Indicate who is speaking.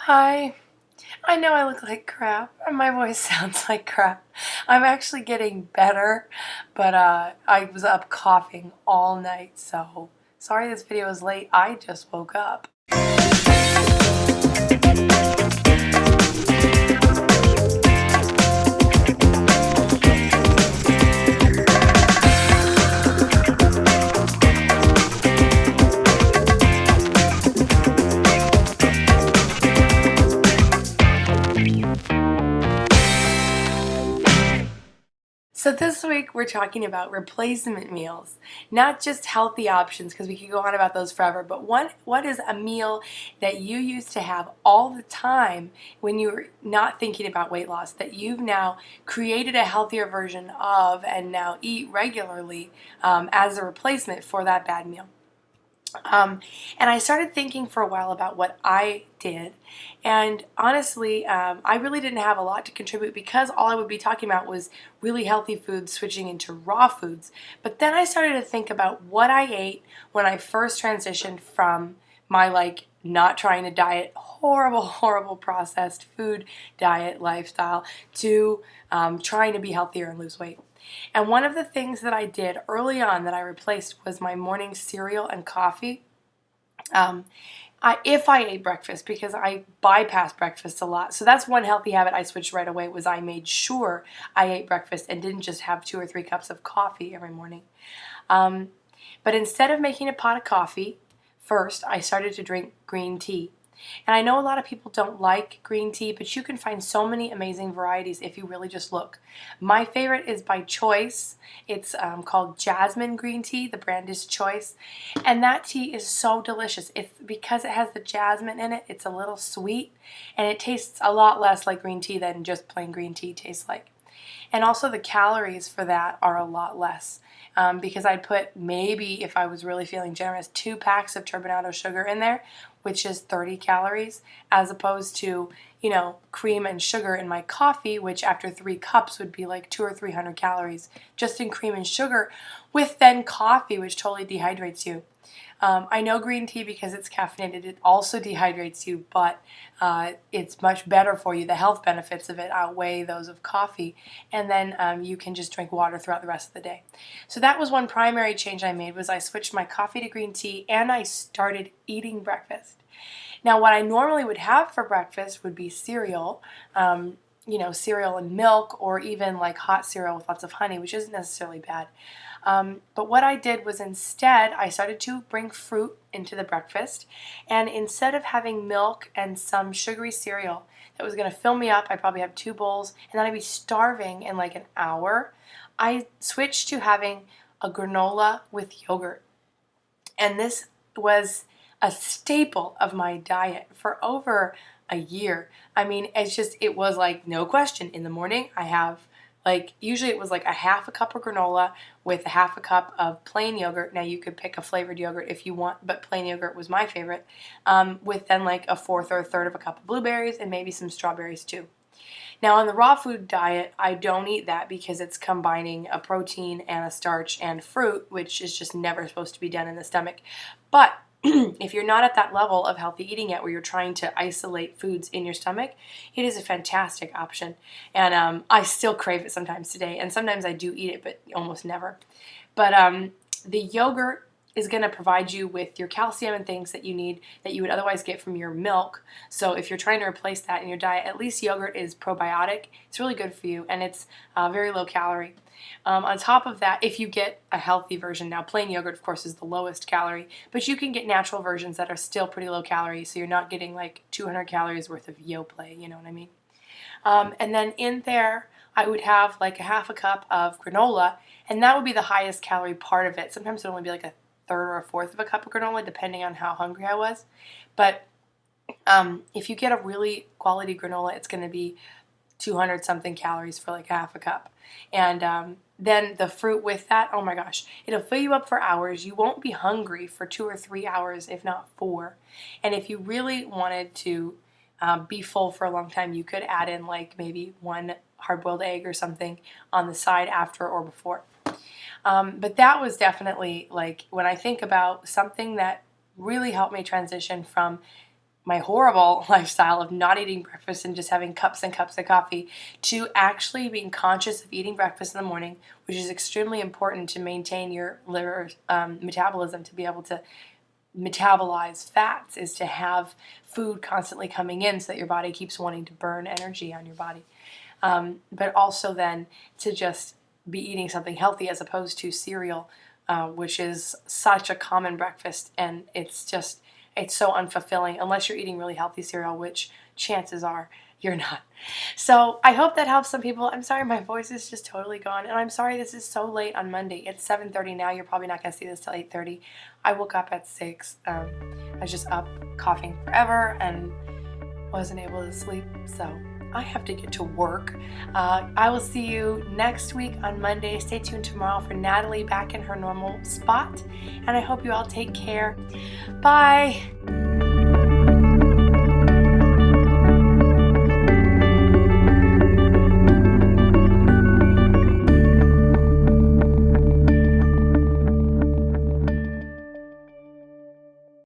Speaker 1: Hi. I know I look like crap and my voice sounds like crap. I'm actually getting better, but I was up coughing all night, so sorry this video is late. I just woke up. So this week we're talking about replacement meals, not just healthy options because we could go on about those forever, but what is a meal that you used to have all the time when you were not thinking about weight loss that you've now created a healthier version of and now eat regularly as a replacement for that bad meal. And I started thinking for a while about what I did, and honestly, I really didn't have a lot to contribute because all I would be talking about was really healthy foods switching into raw foods. But then I started to think about what I ate when I first transitioned from my not trying to diet, horrible processed food diet lifestyle to trying to be healthier and lose weight. And one of the things that I did early on that I replaced was my morning cereal and coffee. If I ate breakfast, because I bypass breakfast a lot. So that's one healthy habit I switched right away, was I made sure I ate breakfast and didn't just have 2 or 3 cups of coffee every morning. But instead of making a pot of coffee, first I started to drink green tea. And I know a lot of people don't like green tea, but you can find so many amazing varieties if you really just look. My favorite is by Choice. It's called Jasmine Green Tea. The brand is Choice. And that tea is so delicious. It's because it has the jasmine in it, it's a little sweet, and it tastes a lot less like green tea than just plain green tea tastes like. And also the calories for that are a lot less. Because I'd put maybe, if I was really feeling generous, 2 packs of turbinado sugar in there, which is 30 calories, as opposed to, cream and sugar in my coffee, which after 3 cups would be like 200 or 300 calories just in cream and sugar, with then coffee, which totally dehydrates you. I know green tea, because it's caffeinated, it also dehydrates you, but it's much better for you. The health benefits of it outweigh those of coffee, and then you can just drink water throughout the rest of the day. So that was one primary change I made, was I switched my coffee to green tea, and I started eating breakfast. Now, what I normally would have for breakfast would be cereal, cereal and milk, or even like hot cereal with lots of honey, which isn't necessarily bad. But what I did was, instead I started to bring fruit into the breakfast, and instead of having milk and some sugary cereal that was going to fill me up, I'd probably have 2 bowls and then I'd be starving in like an hour, I switched to having a granola with yogurt. And this was a staple of my diet for over a year. I mean, it was like no question. In the morning I have, usually it was like a half a cup of granola with a half a cup of plain yogurt. Now you could pick a flavored yogurt if you want, but plain yogurt was my favorite. With then like a fourth or a third of a cup of blueberries and maybe some strawberries too. Now on the raw food diet, I don't eat that because it's combining a protein and a starch and fruit, which is just never supposed to be done in the stomach. But if you're not at that level of healthy eating yet, where you're trying to isolate foods in your stomach, it is a fantastic option. And I still crave it sometimes today, and sometimes I do eat it, but almost never. But the yogurt is going to provide you with your calcium and things that you need that you would otherwise get from your milk. So if you're trying to replace that in your diet, at least yogurt is probiotic. It's really good for you, and it's very low calorie. On top of that, if you get a healthy version, now plain yogurt of course is the lowest calorie, but you can get natural versions that are still pretty low calorie, so you're not getting like 200 calories worth of Yoplait, you know what I mean? And then in there I would have like a half a cup of granola, and that would be the highest calorie part of it. Sometimes it would only be like a third or a fourth of a cup of granola, depending on how hungry I was. But if you get a really quality granola, it's going to be 200 something calories for like half a cup. And then the fruit with that, oh my gosh, it'll fill you up for hours. You won't be hungry for 2 or 3 hours, if not 4. And if you really wanted to be full for a long time, you could add in like maybe 1 hard-boiled egg or something on the side after or before. But that was definitely, like, when I think about something that really helped me transition from my horrible lifestyle of not eating breakfast and just having cups and cups of coffee to actually being conscious of eating breakfast in the morning, which is extremely important to maintain your liver metabolism, to be able to metabolize fats, is to have food constantly coming in so that your body keeps wanting to burn energy on your body. But also then to just be eating something healthy as opposed to cereal, which is such a common breakfast, and it's so unfulfilling unless you're eating really healthy cereal, which chances are you're not. So I hope that helps some people. I'm sorry my voice is just totally gone, and I'm sorry this is so late on Monday. It's 7:30 now. You're probably not going to see this till 8:30. I woke up at 6. I was just up coughing forever and wasn't able to sleep, so I have to get to work. I will see you next week on Monday. Stay tuned tomorrow for Natalie back in her normal spot, and I hope you all take care. Bye.